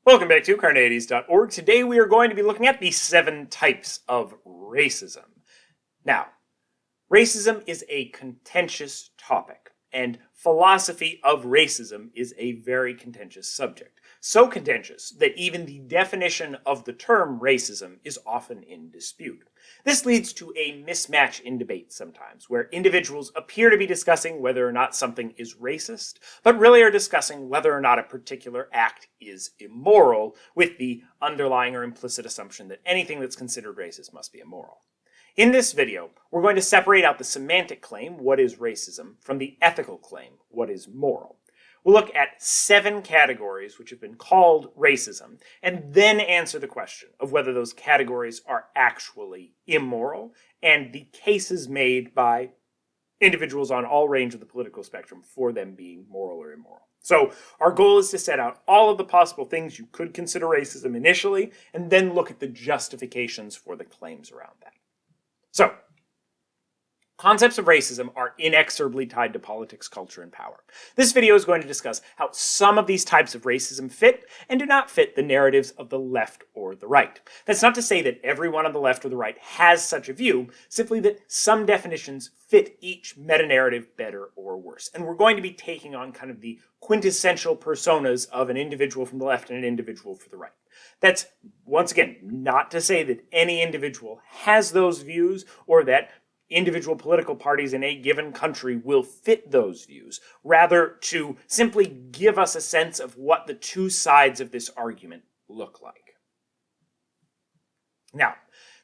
Welcome back to Carneades.org. Today we are going to be looking at the 7 types of racism. Now, racism is a contentious topic, and philosophy of racism is a very contentious subject. So contentious that even the definition of the term racism is often in dispute. This leads to a mismatch in debate sometimes, where individuals appear to be discussing whether or not something is racist, but really are discussing whether or not a particular act is immoral, with the underlying or implicit assumption that anything that's considered racist must be immoral. In this video, we're going to separate out the semantic claim, what is racism, from the ethical claim, what is moral. We'll look at 7 categories which have been called racism, and then answer the question of whether those categories are actually immoral, and the cases made by individuals on all range of the political spectrum for them being moral or immoral. So our goal is to set out all of the possible things you could consider racism initially, and then look at the justifications for the claims around that. So, concepts of racism are inexorably tied to politics, culture, and power. This video is going to discuss how some of these types of racism fit and do not fit the narratives of the left or the right. That's not to say that everyone on the left or the right has such a view, simply that some definitions fit each meta-narrative better or worse. And we're going to be taking on kind of the quintessential personas of an individual from the left and an individual for the right. That's, once again, not to say that any individual has those views or that individual political parties in a given country will fit those views, rather to simply give us a sense of what the two sides of this argument look like. Now,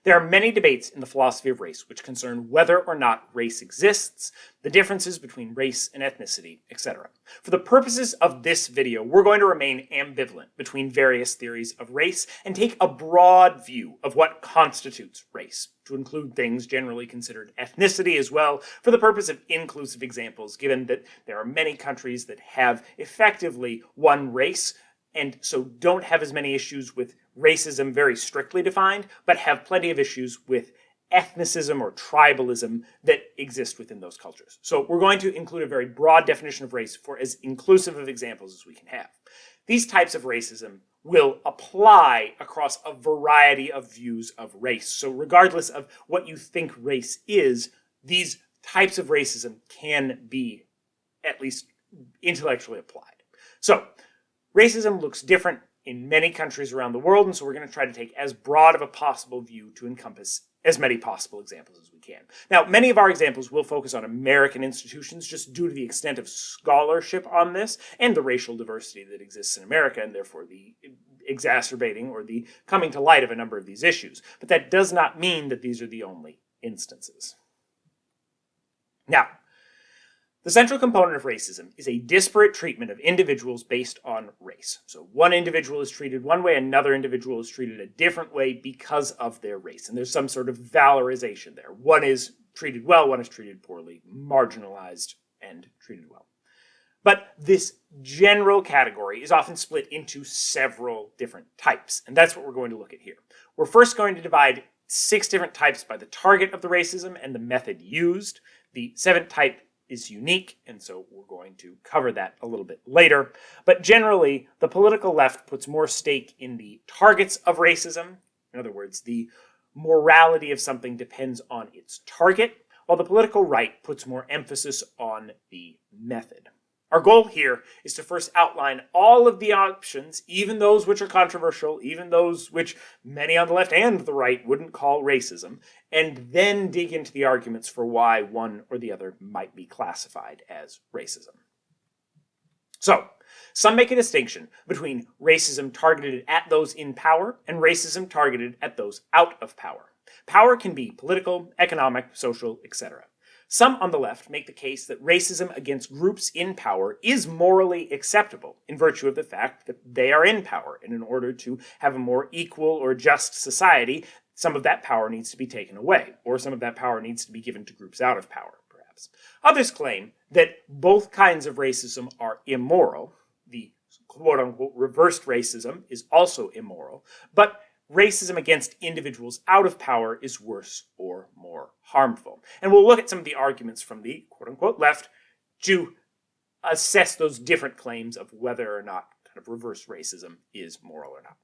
there are many debates in the philosophy of race which concern whether or not race exists, the differences between race and ethnicity, etc. For the purposes of this video, we're going to remain ambivalent between various theories of race and take a broad view of what constitutes race, to include things generally considered ethnicity as well, for the purpose of inclusive examples, given that there are many countries that have effectively one race, and so don't have as many issues with racism very strictly defined, but have plenty of issues with ethnicism or tribalism that exist within those cultures. So we're going to include a very broad definition of race for as inclusive of examples as we can have. These types of racism will apply across a variety of views of race. So regardless of what you think race is, these types of racism can be at least intellectually applied. So racism looks different in many countries around the world, and so we're going to try to take as broad of a possible view to encompass as many possible examples as we can. Now, many of our examples will focus on American institutions just due to the extent of scholarship on this and the racial diversity that exists in America, and therefore the exacerbating or the coming to light of a number of these issues. But that does not mean that these are the only instances. Now, the central component of racism is a disparate treatment of individuals based on race. So one individual is treated one way, another individual is treated a different way because of their race. And there's some sort of valorization there. One is treated well, one is treated poorly, marginalized and treated well. But this general category is often split into several different types. And that's what we're going to look at here. We're first going to divide 6 different types by the target of the racism and the method used. The 7th type is unique, and so we're going to cover that a little bit later. But generally, the political left puts more stake in the targets of racism. In other words, the morality of something depends on its target, while the political right puts more emphasis on the method. Our goal here is to first outline all of the options, even those which are controversial, even those which many on the left and the right wouldn't call racism, and then dig into the arguments for why one or the other might be classified as racism. So, some make a distinction between racism targeted at those in power and racism targeted at those out of power. Power can be political, economic, social, etc. Some on the left make the case that racism against groups in power is morally acceptable in virtue of the fact that they are in power, and in order to have a more equal or just society, some of that power needs to be taken away, or some of that power needs to be given to groups out of power, perhaps. Others claim that both kinds of racism are immoral. The quote-unquote reversed racism is also immoral, but racism against individuals out of power is worse or more harmful. And we'll look at some of the arguments from the quote-unquote left to assess those different claims of whether or not kind of reverse racism is moral or not.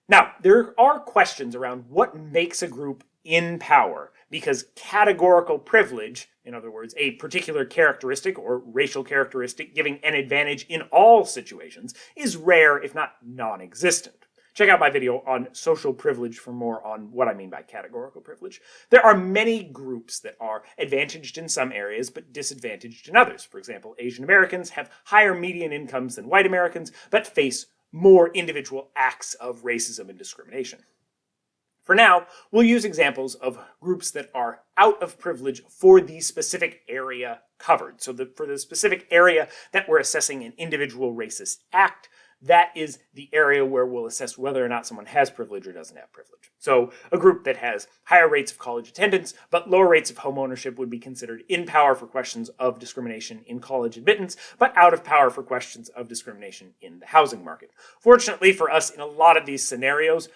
Now, there are questions around what makes a group in power, because categorical privilege, in other words, a particular characteristic or racial characteristic giving an advantage in all situations, is rare, if not non-existent. Check out my video on social privilege for more on what I mean by categorical privilege. There are many groups that are advantaged in some areas but disadvantaged in others. For example, Asian Americans have higher median incomes than white Americans but face more individual acts of racism and discrimination. For now, we'll use examples of groups that are out of privilege for the specific area covered. So for the specific area that we're assessing an individual racist act, that is the area where we'll assess whether or not someone has privilege or doesn't have privilege. So a group that has higher rates of college attendance but lower rates of home ownership would be considered in power for questions of discrimination in college admittance, but out of power for questions of discrimination in the housing market. Fortunately for us, in a lot of these scenarios,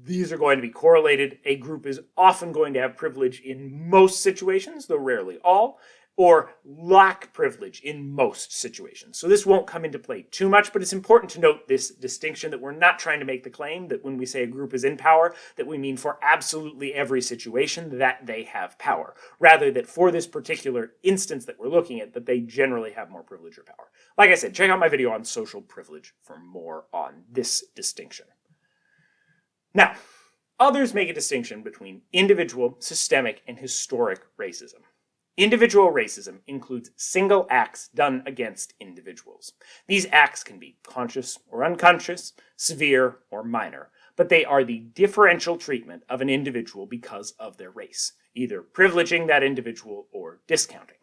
these are going to be correlated. A group is often going to have privilege in most situations, though rarely all, or lack privilege in most situations. So this won't come into play too much, but it's important to note this distinction that we're not trying to make the claim that when we say a group is in power, that we mean for absolutely every situation that they have power. Rather, that for this particular instance that we're looking at, that they generally have more privilege or power. Like I said, check out my video on social privilege for more on this distinction. Now, others make a distinction between individual, systemic, and historic racism. Individual racism includes single acts done against individuals. These acts can be conscious or unconscious, severe or minor, but they are the differential treatment of an individual because of their race, either privileging that individual or discounting.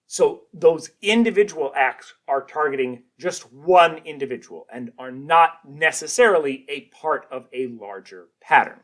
So those individual acts are targeting just one individual and are not necessarily a part of a larger pattern.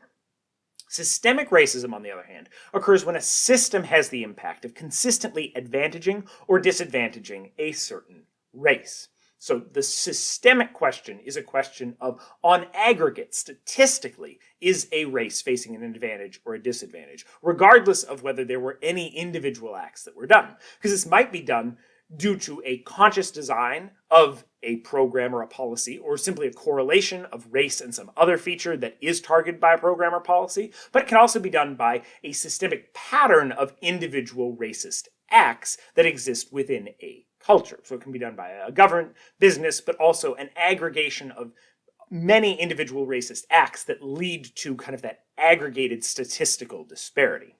Systemic racism, on the other hand, occurs when a system has the impact of consistently advantaging or disadvantaging a certain race. So the systemic question is a question of, on aggregate, statistically, is a race facing an advantage or a disadvantage, regardless of whether there were any individual acts that were done. Because this might be done due to a conscious design of a program or a policy, or simply a correlation of race and some other feature that is targeted by a program or policy, but it can also be done by a systemic pattern of individual racist acts that exist within a culture. So it can be done by a government, business, but also an aggregation of many individual racist acts that lead to kind of that aggregated statistical disparity.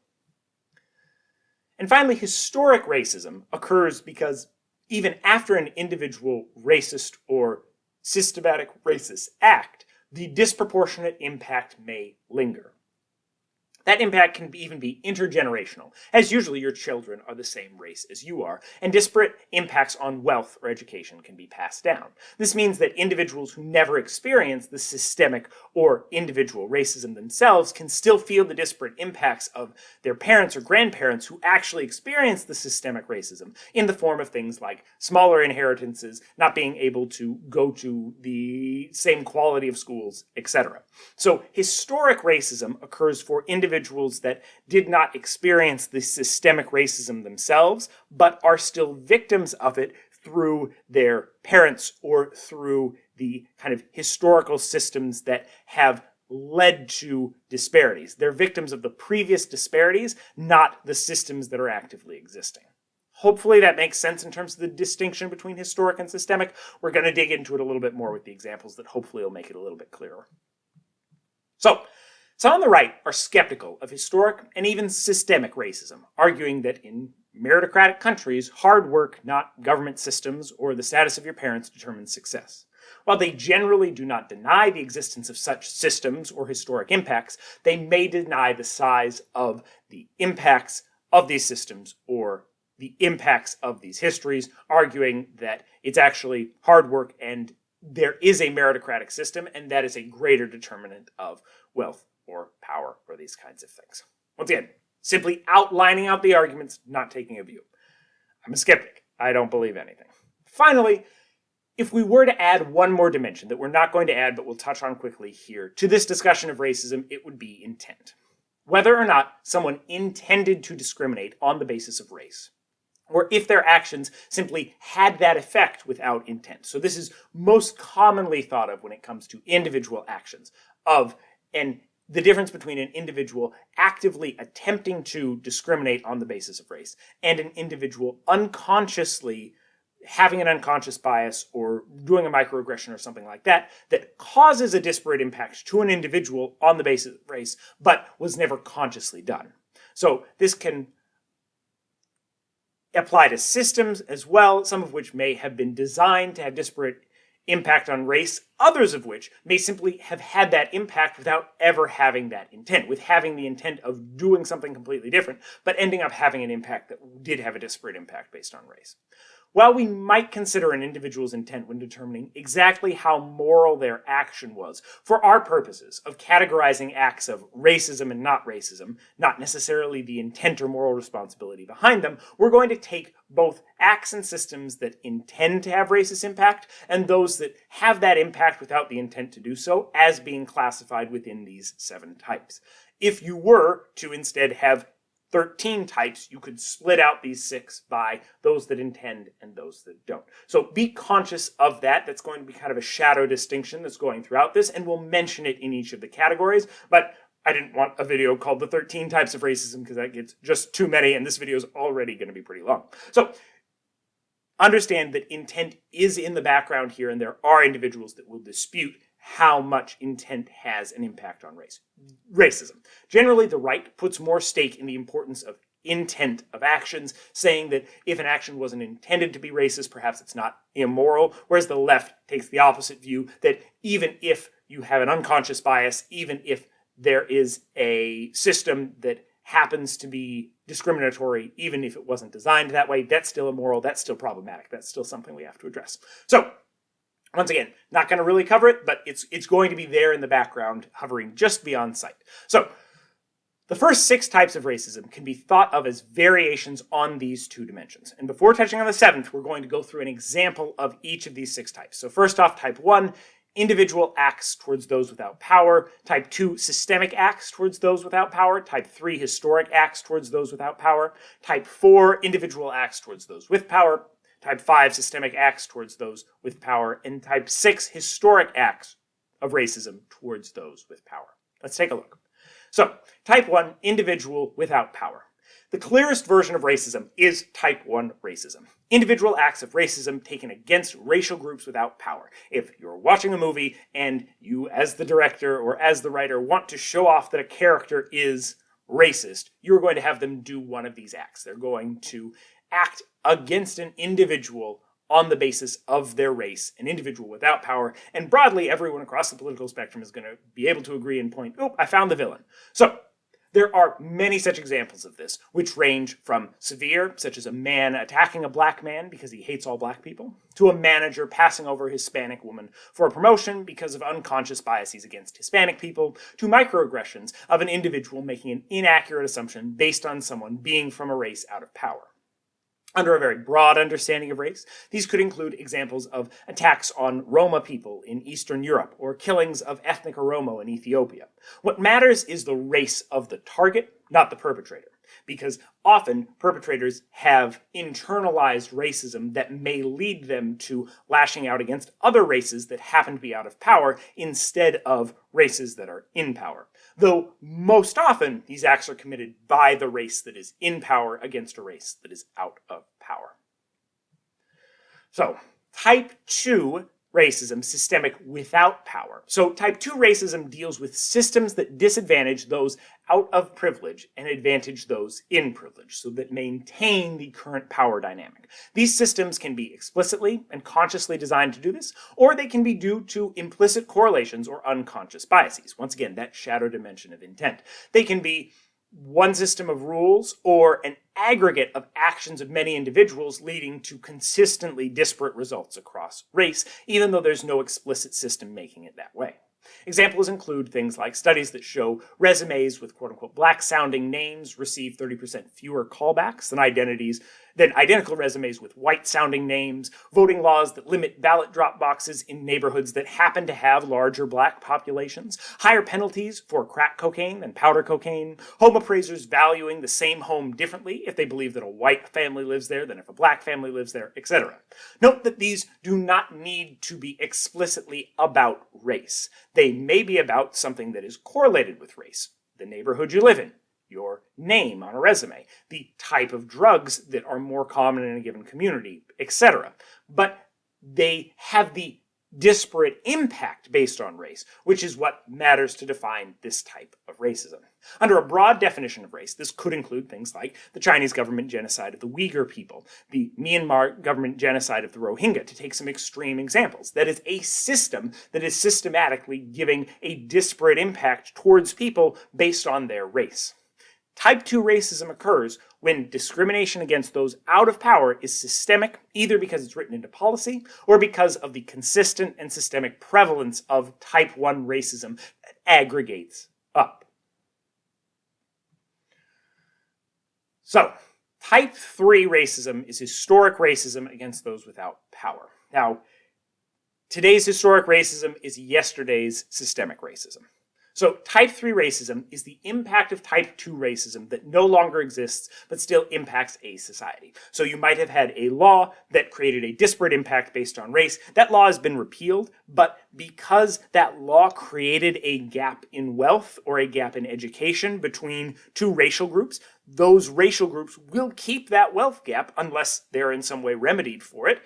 And finally, historic racism occurs because even after an individual racist or systematic racist act, the disproportionate impact may linger. That impact can even be intergenerational, as usually your children are the same race as you are, and disparate impacts on wealth or education can be passed down. This means that individuals who never experience the systemic or individual racism themselves can still feel the disparate impacts of their parents or grandparents who actually experience the systemic racism in the form of things like smaller inheritances, not being able to go to the same quality of schools, etc. So historic racism occurs for individuals that did not experience the systemic racism themselves, but are still victims of it through their parents or through the kind of historical systems that have led to disparities. They're victims of the previous disparities, not the systems that are actively existing. Hopefully that makes sense in terms of the distinction between historic and systemic. We're going to dig into it a little bit more with the examples that hopefully will make it a little bit clearer. So, some on the right are skeptical of historic and even systemic racism, arguing that in meritocratic countries, hard work, not government systems or the status of your parents, determines success. While they generally do not deny the existence of such systems or historic impacts, they may deny the size of the impacts of these systems or the impacts of these histories, arguing that it's actually hard work and there is a meritocratic system, and that is a greater determinant of wealth or power or these kinds of things. Once again, simply outlining out the arguments, not taking a view. I'm a skeptic. I don't believe anything. Finally, if we were to add one more dimension that we're not going to add but we'll touch on quickly here to this discussion of racism, it would be intent. Whether or not someone intended to discriminate on the basis of race. or if their actions simply had that effect without intent. So this is most commonly thought of when it comes to individual actions and the difference between an individual actively attempting to discriminate on the basis of race and an individual unconsciously having an unconscious bias or doing a microaggression or something like that that causes a disparate impact to an individual on the basis of race, but was never consciously done. So this can apply to systems as well, some of which may have been designed to have disparate impact on race, others of which may simply have had that impact without ever having that intent, with having the intent of doing something completely different, but ending up having an impact that did have a disparate impact based on race. While we might consider an individual's intent when determining exactly how moral their action was, for our purposes of categorizing acts of racism and not racism, not necessarily the intent or moral responsibility behind them, we're going to take both acts and systems that intend to have racist impact and those that have that impact without the intent to do so as being classified within these 7 types. If you were to instead have 13 types, you could split out these 6 by those that intend and those that don't. So be conscious of that. That's going to be kind of a shadow distinction that's going throughout this, and we'll mention it in each of the categories, but I didn't want a video called the 13 types of racism because that gets just too many, and this video is already going to be pretty long. So understand that intent is in the background here, and there are individuals that will dispute how much intent has an impact on racism. Generally, the right puts more stake in the importance of intent of actions, saying that if an action wasn't intended to be racist, perhaps it's not immoral, whereas the left takes the opposite view, that even if you have an unconscious bias, even if there is a system that happens to be discriminatory, even if it wasn't designed that way, that's still immoral, that's still problematic, that's still something we have to address. So, once again, not going to really cover it, but it's going to be there in the background, hovering just beyond sight. So, the first 6 types of racism can be thought of as variations on these 2 dimensions. And before touching on the 7th, we're going to go through an example of each of these 6 types. So first off, type 1, individual acts towards those without power. Type 2, systemic acts towards those without power. Type 3, historic acts towards those without power. Type 4, individual acts towards those with power. Type 5, systemic acts towards those with power. And type 6, historic acts of racism towards those with power. Let's take a look. So, type 1, individual without power. The clearest version of racism is type 1 racism. Individual acts of racism taken against racial groups without power. If you're watching a movie and you, as the director or as the writer, want to show off that a character is racist, you're going to have them do one of these acts. They're going to act against an individual on the basis of their race, an individual without power, and broadly everyone across the political spectrum is going to be able to agree and point, oh, I found the villain. So, there are many such examples of this, which range from severe, such as a man attacking a black man because he hates all black people, to a manager passing over a Hispanic woman for a promotion because of unconscious biases against Hispanic people, to microaggressions of an individual making an inaccurate assumption based on someone being from a race out of power. Under a very broad understanding of race, these could include examples of attacks on Roma people in Eastern Europe or killings of ethnic Oromo in Ethiopia. What matters is the race of the target, not the perpetrator, because often perpetrators have internalized racism that may lead them to lashing out against other races that happen to be out of power instead of races that are in power. Though most often these acts are committed by the race that is in power against a race that is out of power. So, type 2 racism, systemic without power. So type 2 racism deals with systems that disadvantage those out of privilege and advantage those in privilege, so that maintain the current power dynamic. These systems can be explicitly and consciously designed to do this, or they can be due to implicit correlations or unconscious biases. Once again, that shadow dimension of intent. They can be one system of rules or an aggregate of actions of many individuals leading to consistently disparate results across race, even though there's no explicit system making it that way. Examples include things like studies that show resumes with quote-unquote black-sounding names receive 30% fewer callbacks than identities then identical resumes with white-sounding names, voting laws that limit ballot drop boxes in neighborhoods that happen to have larger black populations, higher penalties for crack cocaine than powder cocaine, home appraisers valuing the same home differently if they believe that a white family lives there than if a black family lives there, etc. Note that these do not need to be explicitly about race. They may be about something that is correlated with race, the neighborhood you live in, your name on a resume, the type of drugs that are more common in a given community, etc. But they have the disparate impact based on race, which is what matters to define this type of racism. Under a broad definition of race, this could include things like the Chinese government genocide of the Uyghur people, the Myanmar government genocide of the Rohingya, to take some extreme examples. That is a system that is systematically giving a disparate impact towards people based on their race. Type 2 racism occurs when discrimination against those out of power is systemic, either because it's written into policy or because of the consistent and systemic prevalence of type 1 racism that aggregates up. So, type 3 racism is historic racism against those without power. Now, today's historic racism is yesterday's systemic racism. So type 3 racism is the impact of type 2 racism that no longer exists but still impacts a society. So you might have had a law that created a disparate impact based on race. That law has been repealed, but because that law created a gap in wealth or a gap in education between two racial groups, those racial groups will keep that wealth gap unless they're in some way remedied for it,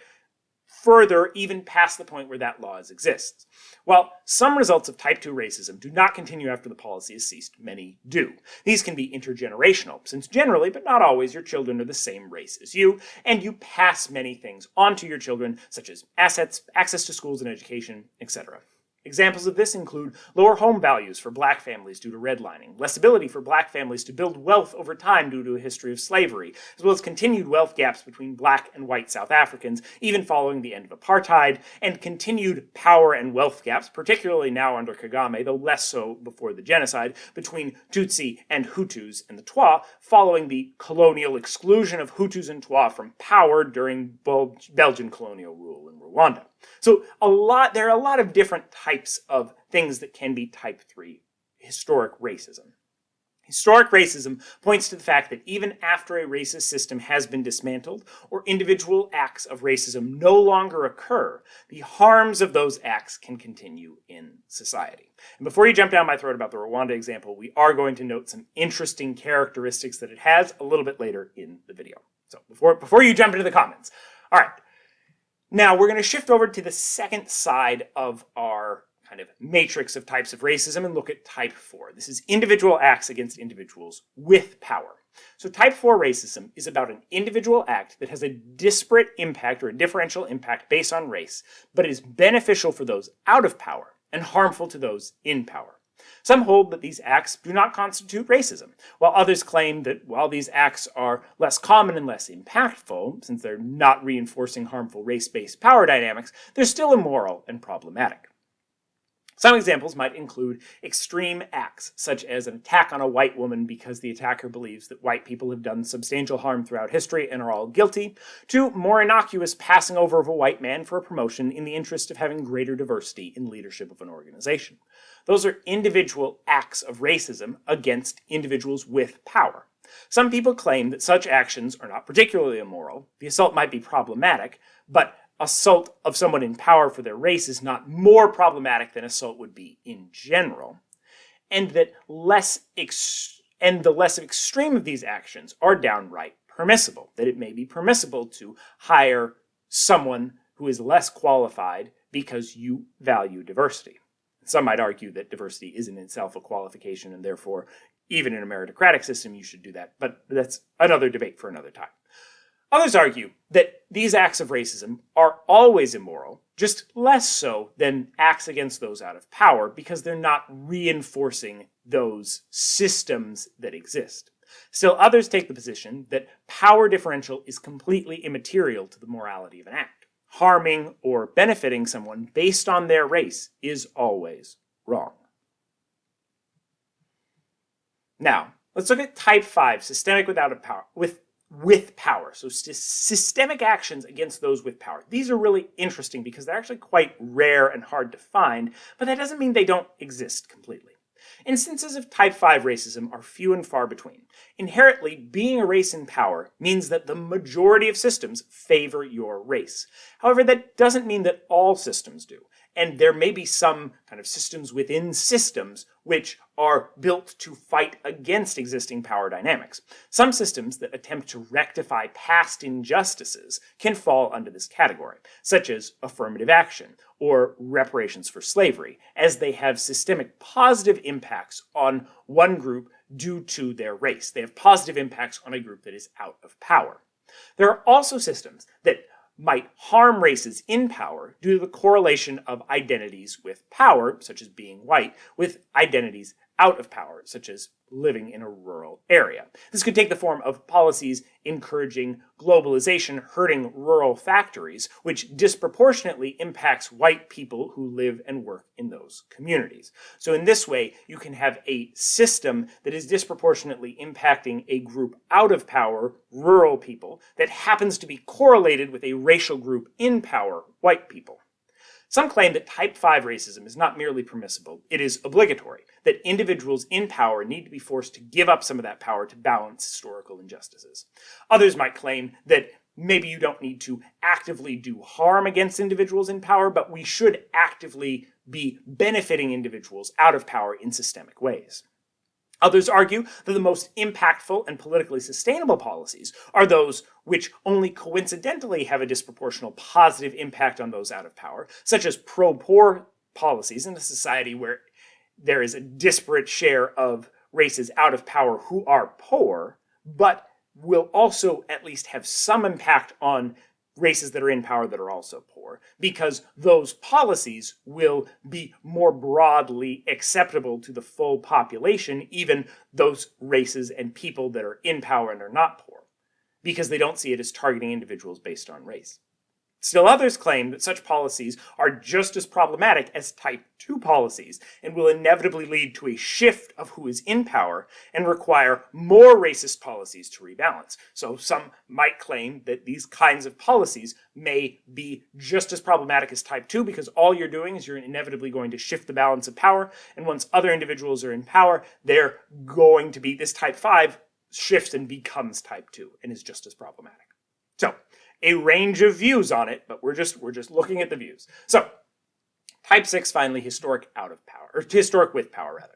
further even past the point where that law exists. While some results of type 2 racism do not continue after the policy has ceased, many do. These can be intergenerational, since generally, but not always, your children are the same race as you, and you pass many things on to your children, such as assets, access to schools and education, etc. Examples of this include lower home values for black families due to redlining, less ability for black families to build wealth over time due to a history of slavery, as well as continued wealth gaps between black and white South Africans, even following the end of apartheid, and continued power and wealth gaps, particularly now under Kagame, though less so before the genocide, between Tutsi and Hutus and the Twa, following the colonial exclusion of Hutus and Twa from power during Belgian colonial rule in Rwanda. So there are a lot of different types of things that can be type 3 historic racism. Historic racism points to the fact that even after a racist system has been dismantled or individual acts of racism no longer occur, the harms of those acts can continue in society. And before you jump down my throat about the Rwanda example, we are going to note some interesting characteristics that it has a little bit later in the video. So before you jump into the comments. All right. Now we're going to shift over to the second side of our kind of matrix of types of racism and look at type 4. This is individual acts against individuals with power. So type 4 racism is about an individual act that has a disparate impact or a differential impact based on race, but is beneficial for those out of power and harmful to those in power. Some hold that these acts do not constitute racism, while others claim that while these acts are less common and less impactful, since they're not reinforcing harmful race-based power dynamics, they're still immoral and problematic. Some examples might include extreme acts, such as an attack on a white woman because the attacker believes that white people have done substantial harm throughout history and are all guilty, to more innocuous passing over of a white man for a promotion in the interest of having greater diversity in leadership of an organization. Those are individual acts of racism against individuals with power. Some people claim that such actions are not particularly immoral. The assault might be problematic, but assault of someone in power for their race is not more problematic than assault would be in general, and that the less extreme of these actions are downright permissible, that it may be permissible to hire someone who is less qualified because you value diversity. Some might argue that diversity isn't in itself a qualification, and therefore, even in a meritocratic system, you should do that, but that's another debate for another time. Others argue that these acts of racism are always immoral, just less so than acts against those out of power, because they're not reinforcing those systems that exist. Still, others take the position that power differential is completely immaterial to the morality of an act. Harming or benefiting someone based on their race is always wrong. Now, let's look at type 5, systemic with with power. So systemic actions against those with power. These are really interesting because they're actually quite rare and hard to find, but that doesn't mean they don't exist completely. Instances of type 5 racism are few and far between. Inherently, being a race in power means that the majority of systems favor your race. However, that doesn't mean that all systems do. And there may be some kind of systems within systems which are built to fight against existing power dynamics. Some systems that attempt to rectify past injustices can fall under this category, such as affirmative action or reparations for slavery, as they have systemic positive impacts on one group due to their race. They have positive impacts on a group that is out of power. There are also systems that might harm races in power due to the correlation of identities with power, such as being white, with identities out of power, such as living in a rural area. This could take the form of policies encouraging globalization, hurting rural factories, which disproportionately impacts white people who live and work in those communities. So in this way, you can have a system that is disproportionately impacting a group out of power, rural people, that happens to be correlated with a racial group in power, white people. Some claim that type 5 racism is not merely permissible, it is obligatory, that individuals in power need to be forced to give up some of that power to balance historical injustices. Others might claim that maybe you don't need to actively do harm against individuals in power, but we should actively be benefiting individuals out of power in systemic ways. Others argue that the most impactful and politically sustainable policies are those which only coincidentally have a disproportional positive impact on those out of power, such as pro-poor policies in a society where there is a disparate share of races out of power who are poor, but will also at least have some impact on races that are in power that are also poor, because those policies will be more broadly acceptable to the full population, even those races and people that are in power and are not poor, because they don't see it as targeting individuals based on race. Still others claim that such policies are just as problematic as type 2 policies and will inevitably lead to a shift of who is in power and require more racist policies to rebalance. So some might claim that these kinds of policies may be just as problematic as type 2 because all you're doing is you're inevitably going to shift the balance of power, and once other individuals are in power, they're going to be, this type 5 shifts and becomes type 2 and is just as problematic. So, a range of views on it, but we're just looking at the views. So, type 6, finally, historic out of power, or historic with power, rather.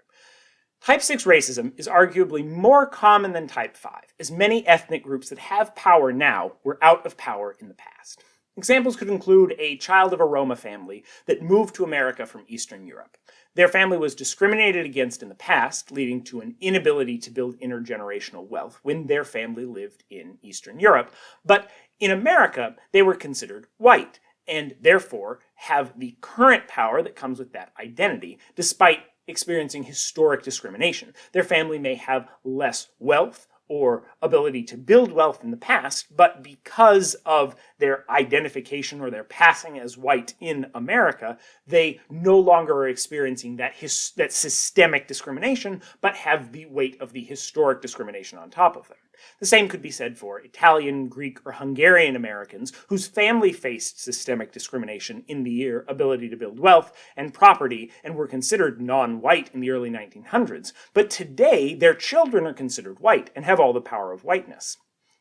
Type 6 racism is arguably more common than type 5, as many ethnic groups that have power now were out of power in the past. Examples could include a child of a Roma family that moved to America from Eastern Europe. Their family was discriminated against in the past, leading to an inability to build intergenerational wealth when their family lived in Eastern Europe. But in America, they were considered white, and therefore have the current power that comes with that identity, despite experiencing historic discrimination. Their family may have less wealth or ability to build wealth in the past, but because of their identification or their passing as white in America, they no longer are experiencing that systemic discrimination, but have the weight of the historic discrimination on top of them. The same could be said for Italian, Greek, or Hungarian Americans whose family faced systemic discrimination in their ability to build wealth and property and were considered non-white in the early 1900s, but today their children are considered white and have all the power of whiteness.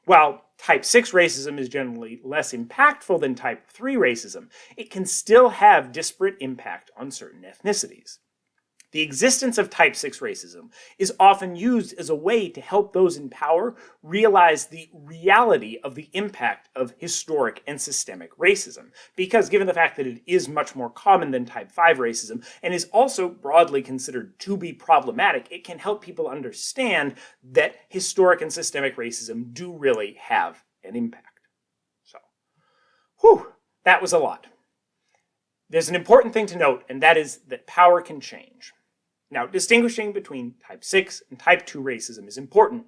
While type 6 racism is generally less impactful than type 3 racism, it can still have disparate impact on certain ethnicities. The existence of type 6 racism is often used as a way to help those in power realize the reality of the impact of historic and systemic racism, because given the fact that it is much more common than type 5 racism and is also broadly considered to be problematic, it can help people understand that historic and systemic racism do really have an impact. So, that was a lot. There's an important thing to note, and that is that power can change. Now, distinguishing between type 6 and type 2 racism is important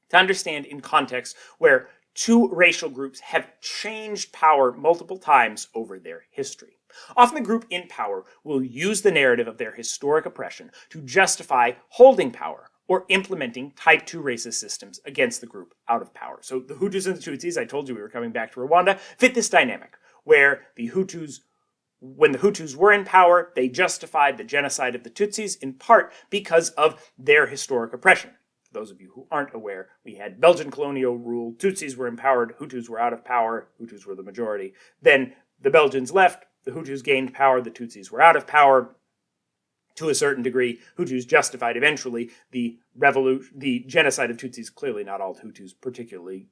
to understand in context where two racial groups have changed power multiple times over their history. Often the group in power will use the narrative of their historic oppression to justify holding power or implementing type 2 racist systems against the group out of power. So the Hutus and the Tutsis, I told you we were coming back to Rwanda, fit this dynamic where the Hutus, when the Hutus were in power, they justified the genocide of the Tutsis in part because of their historic oppression. For those of you who aren't aware, we had Belgian colonial rule, Tutsis were empowered, Hutus were out of power, Hutus were the majority. Then the Belgians left, the Hutus gained power, the Tutsis were out of power. To a certain degree, Hutus justified eventually the genocide of Tutsis. Clearly not all Hutus, particularly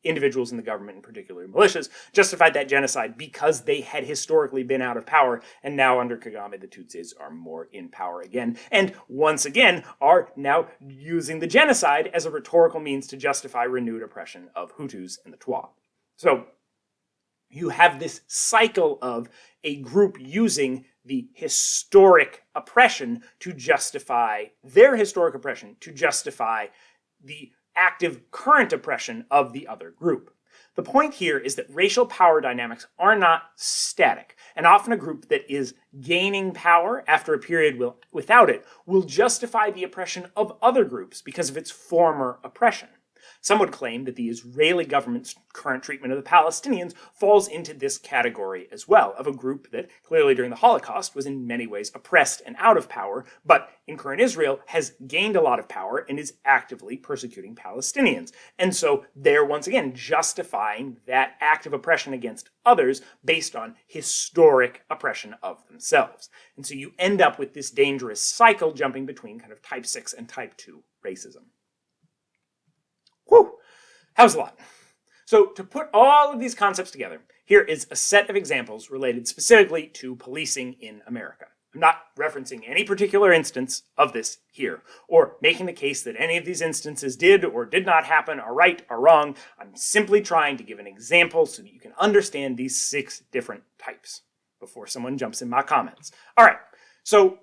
individuals in the government and particularly militias, justified that genocide because they had historically been out of power, and now under Kagame the Tutsis are more in power again, and once again are now using the genocide as a rhetorical means to justify renewed oppression of Hutus and the Twa. So you have this cycle of a group using the historic oppression to justify their historic oppression, to justify the active current oppression of the other group. The point here is that racial power dynamics are not static, and often a group that is gaining power after a period without it will justify the oppression of other groups because of its former oppression. Some would claim that the Israeli government's current treatment of the Palestinians falls into this category as well, of a group that clearly during the Holocaust was in many ways oppressed and out of power, but in current Israel has gained a lot of power and is actively persecuting Palestinians. And so they're once again justifying that active oppression against others based on historic oppression of themselves. And so you end up with this dangerous cycle jumping between kind of type 6 and type 2 racism. Whew, that was a lot. So to put all of these concepts together, here is a set of examples related specifically to policing in America. I'm not referencing any particular instance of this here, or making the case that any of these instances did or did not happen, are right or wrong. I'm simply trying to give an example so that you can understand these 6 different types before someone jumps in my comments. All right, so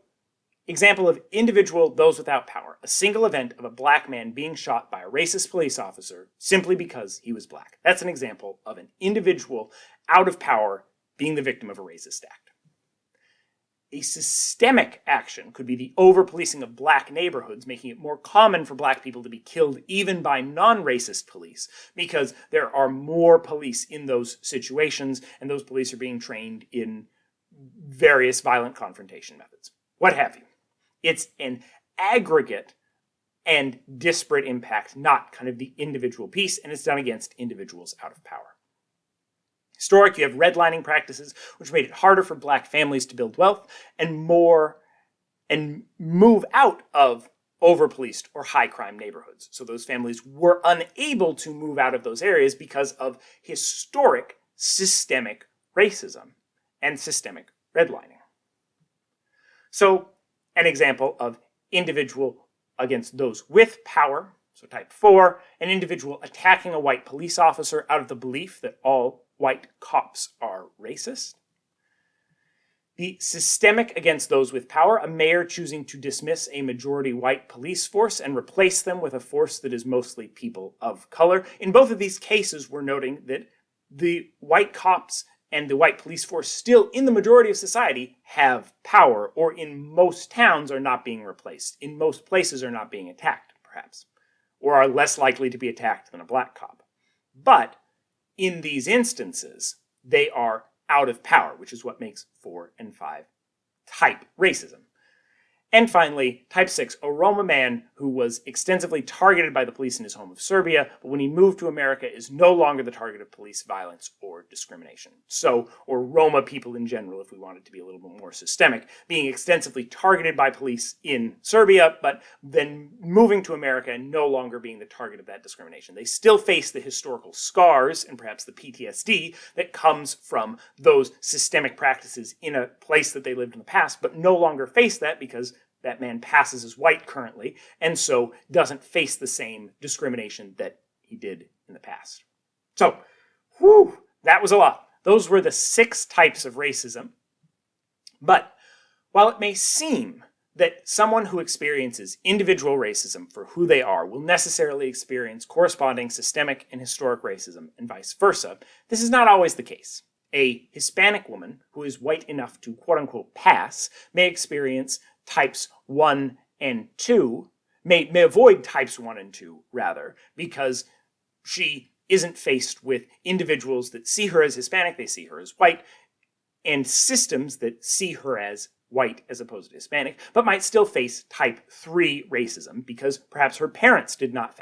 example of individual, those without power. A single event of a black man being shot by a racist police officer simply because he was black. That's an example of an individual out of power being the victim of a racist act. A systemic action could be the over-policing of black neighborhoods, making it more common for black people to be killed even by non-racist police, because there are more police in those situations, and those police are being trained in various violent confrontation methods. What have you. It's an aggregate and disparate impact, not kind of the individual piece, and it's done against individuals out of power. Historic, you have redlining practices, which made it harder for black families to build wealth and move out of over-policed or high-crime neighborhoods. So those families were unable to move out of those areas because of historic systemic racism and systemic redlining. So an example of individual against those with power, so type 4, an individual attacking a white police officer out of the belief that all white cops are racist. The systemic against those with power, a mayor choosing to dismiss a majority white police force and replace them with a force that is mostly people of color. In both of these cases, we're noting that the white cops and the white police force still in the majority of society have power, or in most towns are not being replaced. In most places are not being attacked, perhaps, or are less likely to be attacked than a black cop. But in these instances, they are out of power, which is what makes 4 and 5 type racism. And finally, type 6, a Roma man who was extensively targeted by the police in his home of Serbia, but when he moved to America is no longer the target of police violence or discrimination. So, or Roma people in general, if we want it to be a little bit more systemic, being extensively targeted by police in Serbia, but then moving to America and no longer being the target of that discrimination. They still face the historical scars and perhaps the PTSD that comes from those systemic practices in a place that they lived in the past, but no longer face that because that man passes as white currently, and so doesn't face the same discrimination that he did in the past. So, that was a lot. Those were the 6 types of racism. But while it may seem that someone who experiences individual racism for who they are will necessarily experience corresponding systemic and historic racism, and vice versa, this is not always the case. A Hispanic woman who is white enough to quote-unquote pass may experience types 1 and 2 may avoid types 1 and 2, rather, because she isn't faced with individuals that see her as Hispanic, they see her as white, and systems that see her as white as opposed to Hispanic, but might still face type 3 racism because perhaps her parents did not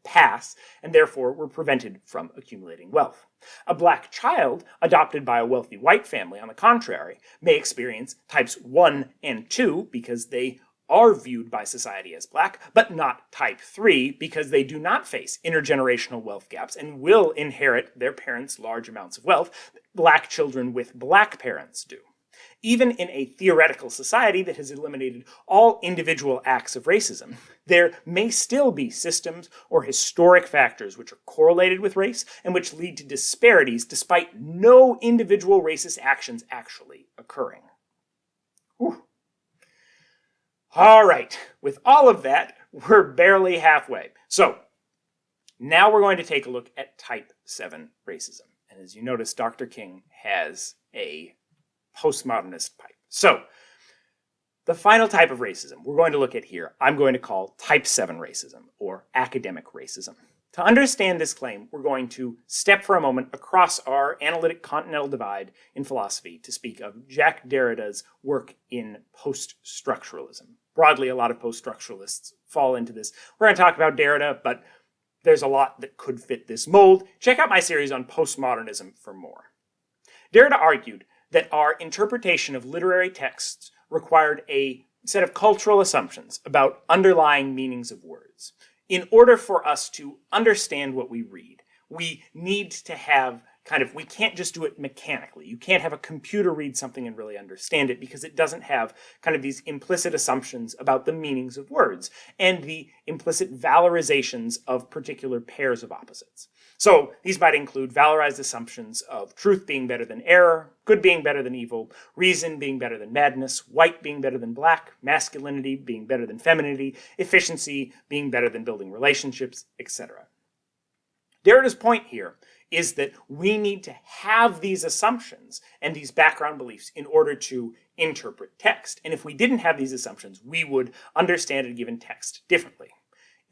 pass and therefore were prevented from accumulating wealth. A black child adopted by a wealthy white family, on the contrary, may experience types 1 and 2 because they are viewed by society as black, but not type 3 because they do not face intergenerational wealth gaps and will inherit their parents' large amounts of wealth that black children with black parents do. Even in a theoretical society that has eliminated all individual acts of racism, there may still be systems or historic factors which are correlated with race and which lead to disparities despite no individual racist actions actually occurring. Whew. All right, with all of that, we're barely halfway. So now we're going to take a look at type 7 racism. And as you notice, Dr. King has a postmodernist pipe. So the final type of racism we're going to look at here, I'm going to call type 7 racism, or academic racism. To understand this claim, we're going to step for a moment across our analytic continental divide in philosophy to speak of Jacques Derrida's work in post-structuralism. Broadly, a lot of post-structuralists fall into this. We're going to talk about Derrida, but there's a lot that could fit this mold. Check out my series on postmodernism for more. Derrida argued that our interpretation of literary texts required a set of cultural assumptions about underlying meanings of words. In order for us to understand what we read, we need to have we can't just do it mechanically. You can't have a computer read something and really understand it because it doesn't have these implicit assumptions about the meanings of words and the implicit valorizations of particular pairs of opposites. So these might include valorized assumptions of truth being better than error, good being better than evil, reason being better than madness, white being better than black, masculinity being better than femininity, efficiency being better than building relationships, etc. Derrida's point here is that we need to have these assumptions and these background beliefs in order to interpret text. And if we didn't have these assumptions, we would understand a given text differently.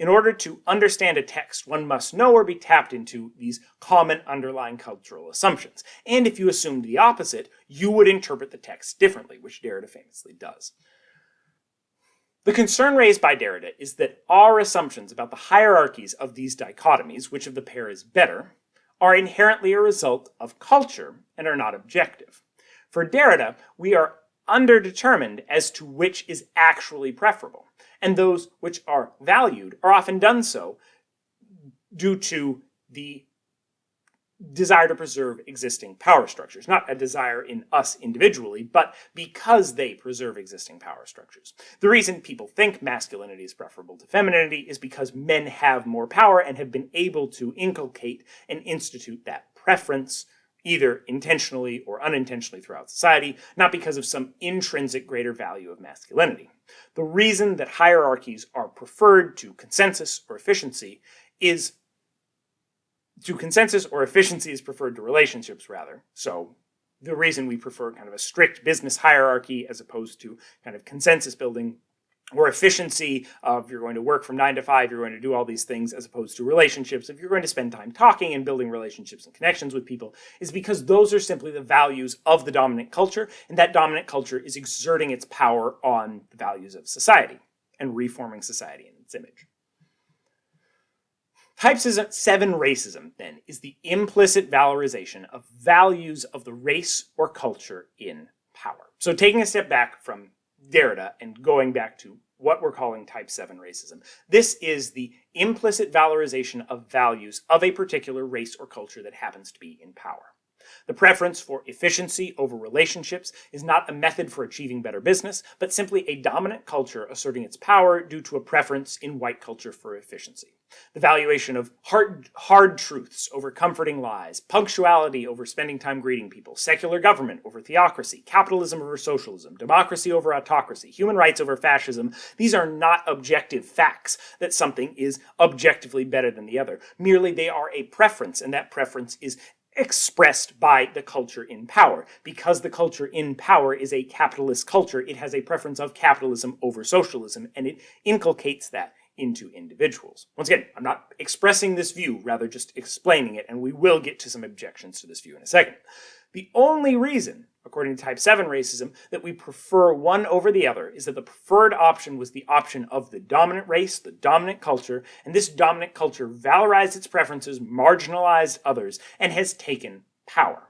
In order to understand a text, one must know or be tapped into these common underlying cultural assumptions. And if you assumed the opposite, you would interpret the text differently, which Derrida famously does. The concern raised by Derrida is that our assumptions about the hierarchies of these dichotomies, which of the pair is better, are inherently a result of culture and are not objective. For Derrida, we are underdetermined as to which is actually preferable, and those which are valued are often done so due to the desire to preserve existing power structures. Not a desire in us individually, but because they preserve existing power structures. The reason people think masculinity is preferable to femininity is because men have more power and have been able to inculcate and institute that preference, either intentionally or unintentionally throughout society, not because of some intrinsic greater value of masculinity. The reason that hierarchies are preferred to consensus or efficiency is preferred to relationships, rather. So the reason we prefer a strict business hierarchy as opposed to consensus building, or efficiency of you're going to work from 9 to 5, you're going to do all these things, as opposed to relationships, if you're going to spend time talking and building relationships and connections with people, is because those are simply the values of the dominant culture, and that dominant culture is exerting its power on the values of society and reforming society in its image. Type 7 racism, then, is the implicit valorization of values of the race or culture in power. So taking a step back from Derrida and going back to what we're calling type 7 racism, this is the implicit valorization of values of a particular race or culture that happens to be in power. The preference for efficiency over relationships is not a method for achieving better business, but simply a dominant culture asserting its power due to a preference in white culture for efficiency. The valuation of hard truths over comforting lies, punctuality over spending time greeting people, secular government over theocracy, capitalism over socialism, democracy over autocracy, human rights over fascism. These are not objective facts that something is objectively better than the other. Merely they are a preference, and that preference is expressed by the culture in power. Because the culture in power is a capitalist culture, it has a preference of capitalism over socialism, and it inculcates that into individuals. Once again, I'm not expressing this view, rather just explaining it, and we will get to some objections to this view in a second. The only reason, according to type 7 racism, that we prefer one over the other is that the preferred option was the option of the dominant race, the dominant culture, and this dominant culture valorized its preferences, marginalized others, and has taken power.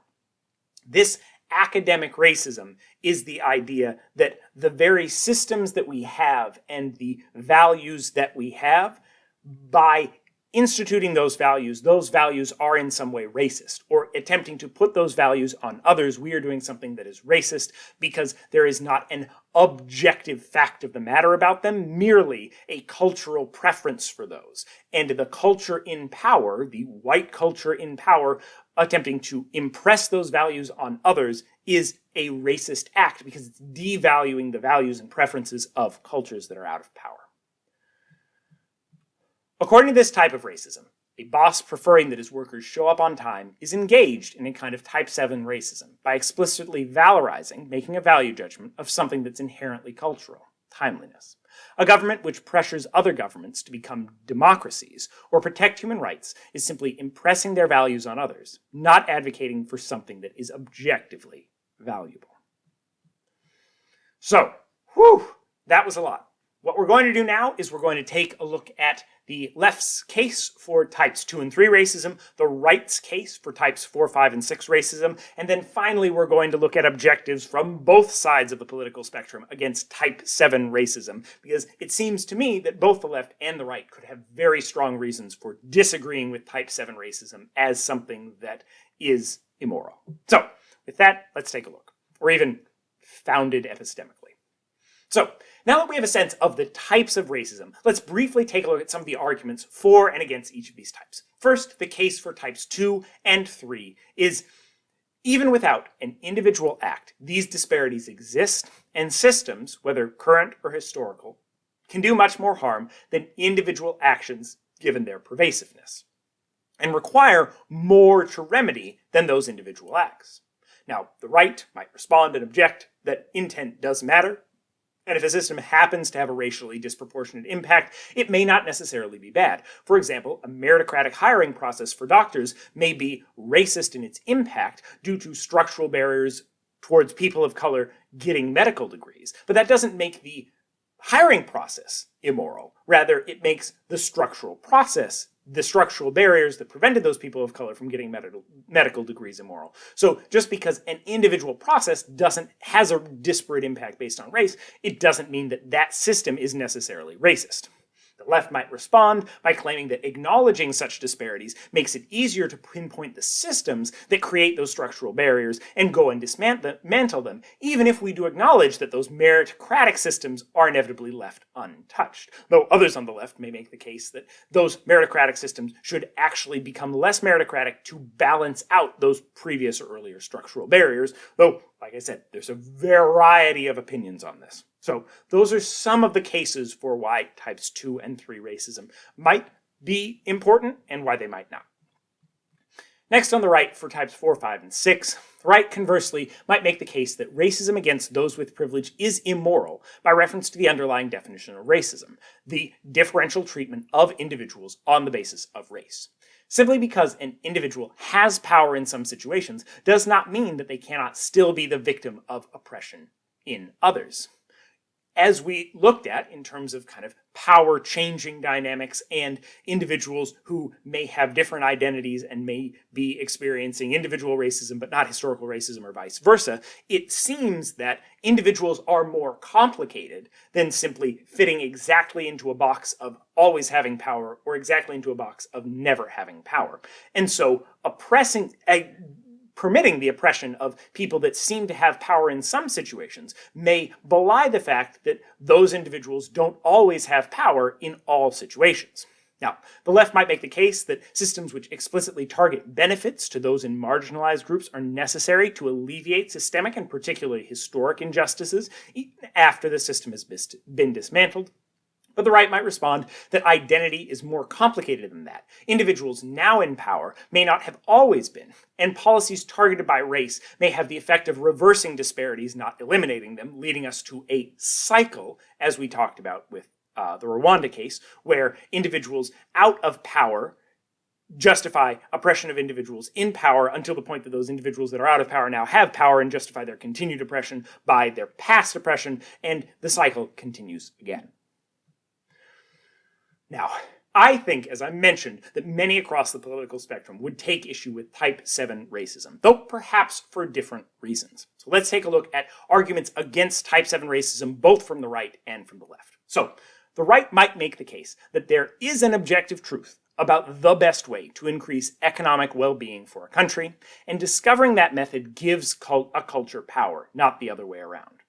This academic racism is the idea that the very systems that we have and the values that we have, by instituting those values are in some way racist, or attempting to put those values on others, we are doing something that is racist because there is not an objective fact of the matter about them, merely a cultural preference for those. And the culture in power, the white culture in power, attempting to impress those values on others is a racist act because it's devaluing the values and preferences of cultures that are out of power. According to this type of racism, a boss preferring that his workers show up on time is engaged in a kind of type 7 racism by explicitly valorizing, making a value judgment of something that's inherently cultural, timeliness. A government which pressures other governments to become democracies or protect human rights is simply impressing their values on others, not advocating for something that is objectively valuable. So, that was a lot. What we're going to do now is we're going to take a look at the left's case for types 2 and 3 racism, the right's case for types 4, 5, and 6 racism, and then finally we're going to look at objectives from both sides of the political spectrum against type 7 racism, because it seems to me that both the left and the right could have very strong reasons for disagreeing with type 7 racism as something that is immoral. So, with that, let's take a look, or even founded epistemically. So, now that we have a sense of the types of racism, let's briefly take a look at some of the arguments for and against each of these types. First, the case for types 2 and 3 is, even without an individual act, these disparities exist, and systems, whether current or historical, can do much more harm than individual actions given their pervasiveness, and require more to remedy than those individual acts. Now, the right might respond and object that intent does matter, and if a system happens to have a racially disproportionate impact, it may not necessarily be bad. For example, a meritocratic hiring process for doctors may be racist in its impact due to structural barriers towards people of color getting medical degrees. But that doesn't make the hiring process immoral. Rather, it makes the structural process, the structural barriers that prevented those people of color from getting medical degrees immoral. So just because an individual process has a disparate impact based on race, it doesn't mean that that system is necessarily racist. The left might respond by claiming that acknowledging such disparities makes it easier to pinpoint the systems that create those structural barriers and go and dismantle them, even if we do acknowledge that those meritocratic systems are inevitably left untouched. Though others on the left may make the case that those meritocratic systems should actually become less meritocratic to balance out those previous or earlier structural barriers, though, like I said, there's a variety of opinions on this. So those are some of the cases for why types 2 and 3 racism might be important and why they might not. Next on the right, for types 4, 5, and 6, the right conversely might make the case that racism against those with privilege is immoral by reference to the underlying definition of racism, the differential treatment of individuals on the basis of race. Simply because an individual has power in some situations does not mean that they cannot still be the victim of oppression in others. As we looked at in terms of kind of power changing dynamics and individuals who may have different identities and may be experiencing individual racism but not historical racism or vice versa, it seems that individuals are more complicated than simply fitting exactly into a box of always having power or exactly into a box of never having power. And so permitting the oppression of people that seem to have power in some situations may belie the fact that those individuals don't always have power in all situations. Now, the left might make the case that systems which explicitly target benefits to those in marginalized groups are necessary to alleviate systemic and particularly historic injustices even after the system has been dismantled. But the right might respond that identity is more complicated than that. Individuals now in power may not have always been, and policies targeted by race may have the effect of reversing disparities, not eliminating them, leading us to a cycle, as we talked about with the Rwanda case, where individuals out of power justify oppression of individuals in power until the point that those individuals that are out of power now have power and justify their continued oppression by their past oppression, and the cycle continues again. Now, I think, as I mentioned, that many across the political spectrum would take issue with Type 7 racism, though perhaps for different reasons. So let's take a look at arguments against Type 7 racism, both from the right and from the left. So, the right might make the case that there is an objective truth about the best way to increase economic well-being for a country, and discovering that method gives a culture power, not the other way around.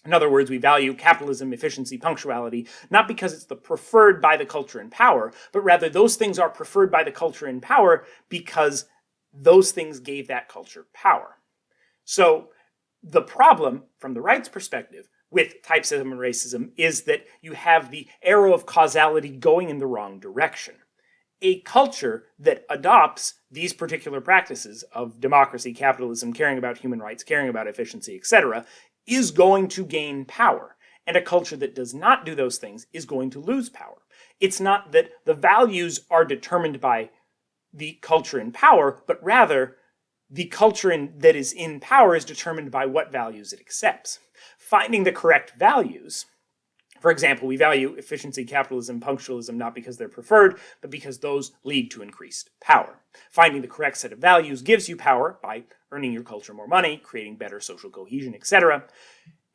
In other words, we value capitalism, efficiency, punctuality, not because it's the preferred by the culture in power, but rather those things are preferred by the culture in power because those things gave that culture power. So the problem, from the right's perspective, with Type 7 racism is that you have the arrow of causality going in the wrong direction. A culture that adopts these particular practices of democracy, capitalism, caring about human rights, caring about efficiency, etc., is going to gain power. And a culture that does not do those things is going to lose power. It's not that the values are determined by the culture in power, but rather the culture that is in power is determined by what values it accepts. Finding the correct values, for example, we value efficiency, capitalism, punctualism not because they're preferred, but because those lead to increased power. Finding the correct set of values gives you power by earning your culture more money, creating better social cohesion, etc.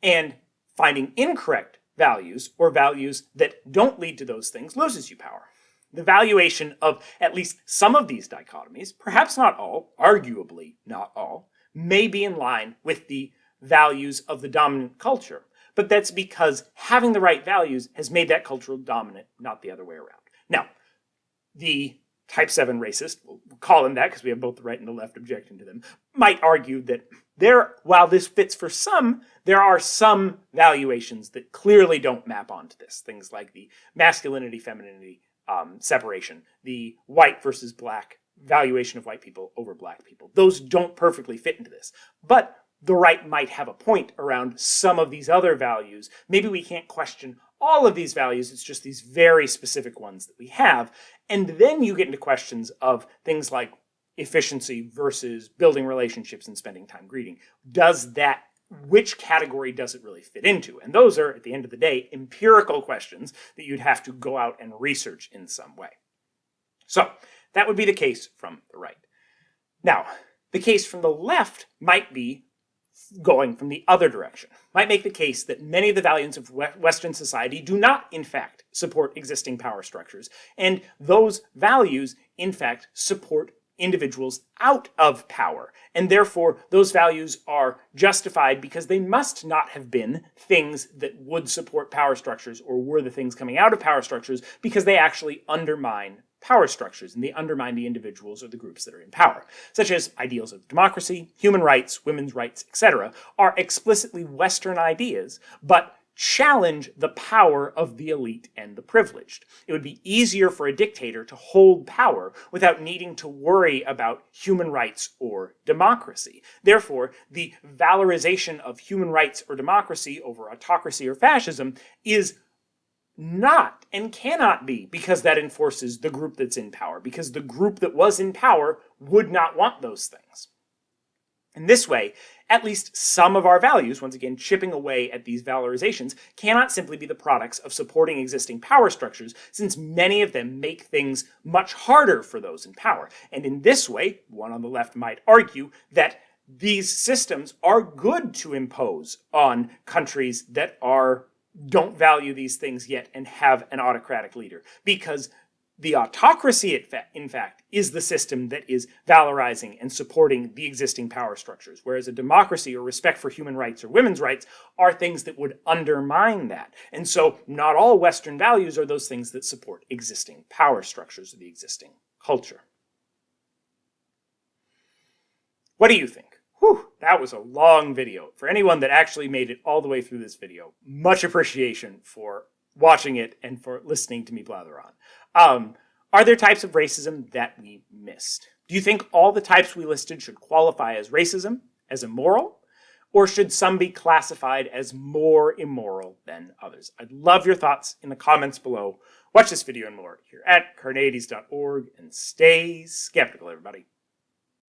And finding incorrect values, or values that don't lead to those things, loses you power. The valuation of at least some of these dichotomies, perhaps not all, arguably not all, may be in line with the values of the dominant culture. But that's because having the right values has made that cultural dominant, not the other way around. Now, the Type 7 racist, we'll call him that because we have both the right and the left objecting to them, might argue that while this fits for some, there are some valuations that clearly don't map onto this. Things like the masculinity, femininity separation, the white versus black valuation of white people over black people. Those don't perfectly fit into this. But the right might have a point around some of these other values. Maybe we can't question all of these values, it's just these very specific ones that we have. And then you get into questions of things like efficiency versus building relationships and spending time greeting. Which category does it really fit into? And those are, at the end of the day, empirical questions that you'd have to go out and research in some way. So that would be the case from the right. Now, the case from the left might be going from the other direction, might make the case that many of the values of Western society do not, in fact, support existing power structures, and those values, in fact, support individuals out of power, and therefore those values are justified because they must not have been things that would support power structures or were the things coming out of power structures, because they actually undermine power structures, and they undermine the individuals or the groups that are in power, such as ideals of democracy, human rights, women's rights, etc., are explicitly Western ideas, but challenge the power of the elite and the privileged. It would be easier for a dictator to hold power without needing to worry about human rights or democracy. Therefore, the valorization of human rights or democracy over autocracy or fascism is not and cannot be because that enforces the group that's in power, because the group that was in power would not want those things. In this way, at least some of our values, once again chipping away at these valorizations, cannot simply be the products of supporting existing power structures, since many of them make things much harder for those in power. And in this way, one on the left might argue that these systems are good to impose on countries that don't value these things yet and have an autocratic leader, because the autocracy, in fact, is the system that is valorizing and supporting the existing power structures, whereas a democracy or respect for human rights or women's rights are things that would undermine that. And so not all Western values are those things that support existing power structures or the existing culture. What do you think? Whew, that was a long video. For anyone that actually made it all the way through this video, much appreciation for watching it and for listening to me blather on. Are there types of racism that we missed? Do you think all the types we listed should qualify as racism, as immoral? Or should some be classified as more immoral than others? I'd love your thoughts in the comments below. Watch this video and more here at Carneades.org, and stay skeptical, everybody.